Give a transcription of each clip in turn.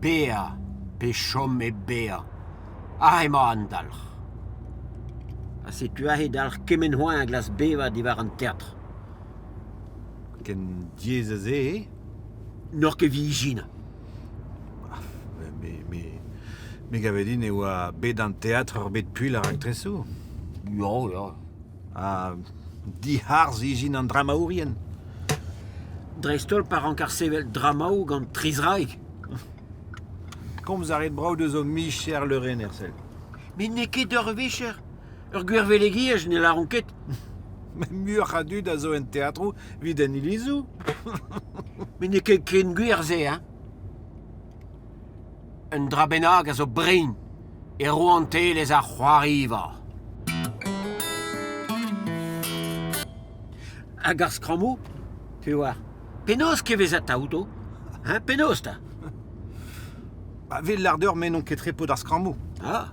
Bea, pe chom e bea. Ah, ema an dalch. A se tu ahe dalch kemen hoan a glas beva di war an teatr. Ken diez a ze, Nor ke vi ijina. me gavedin e oa bet an teatr ur bet puil ar aktresou. Ja. Ha di harz ijin an dramaourien. Dreistol par an karsevel dramaou gant trizraig. Komz a ret brav deus o micher leuren ersel. Men ne ket ur vecher. Ur gwervelegij ne la ronket. Muur a dud a zo en teatrou vid en ilizou. Men ne ket ken gwerze, hein. Un drabenag a zo brin. E roantelez a c'hoariva. Hag ar skramou, pe war. Penaos kevez a taouto? Hein, penaos ta? Ba vet l'ardeur men non ket trepo d'ar skramou. Ah,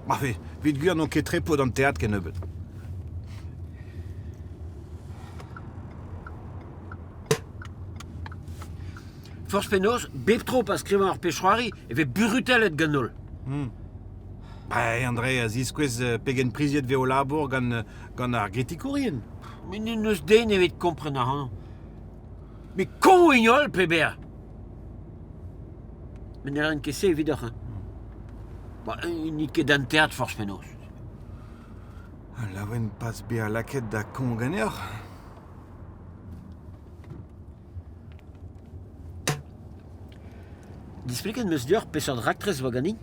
Ba vet gwir non ket trepo d'an teatr ken eubet. force penaos, bep trop a skrivañ ar pechroari, e vez burutellet ganol. Ba André a ziskwez pegen priziet veo labour gant ar getikourien. Men neus den evet kompren ar an. Me kon ignol pe bea. Men ne ren ket se evit ur, hein. Ba, ni ket an teatr force penaos. Laouen pas be a laket da kon ganeoc'h. Displiket meus dior peseurt raktres va ganin?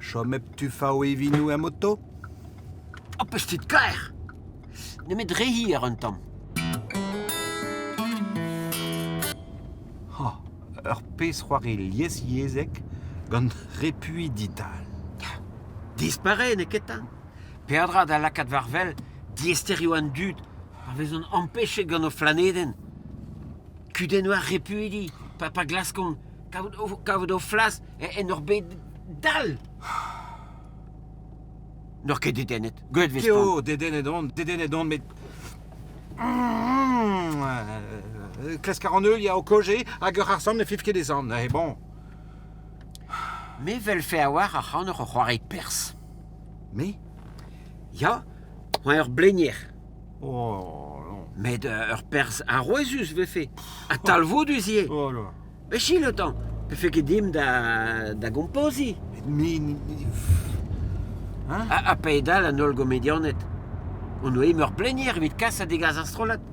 Chom ep tu fao evinou a moto? Oh, pestit kaer! Ne met rehi ar un tamm. Ur pez c'hoari lies yezek gant repui dital. Dispare ne ket an. Perdra da lakat varvel, diesterio an dud, ar vezon empêche gant o flaneden. Kuden war repuidi, pa glaskon, kavet o flas en ur bet dal. Nor ket dedenet, gwelet vez pan. Keo, dedenet on, met... Klesk ar an eul ya o koje hag ur arsam ne fif ket ezan, bon. Me vel fe a war ar c'hanner o c'hoari pers. Me? Ya, c'hoant ur blenier. Oh, non. Met ur pers a roezus ve fe. A talvodus ye. Oh, là. Be chi le temps. Pe fe ket dim da gompozi. Hein? A peidal an ol gomedianet. On oe ur blenier evit kas a degaz ar strolat.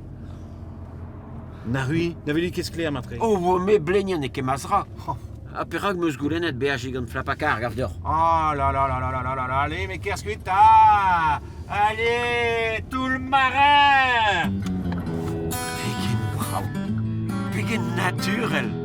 Na hui, na veli ket skler matre. O, me blenier ne ket mazra. Oh. A perag meus goulennet beaj gant flapakar gav dor. Ah là là là là là là là là, allez, mais qu'est-ce que t'as? Allez, tout le marin! Pegen brau. Pegen naturel.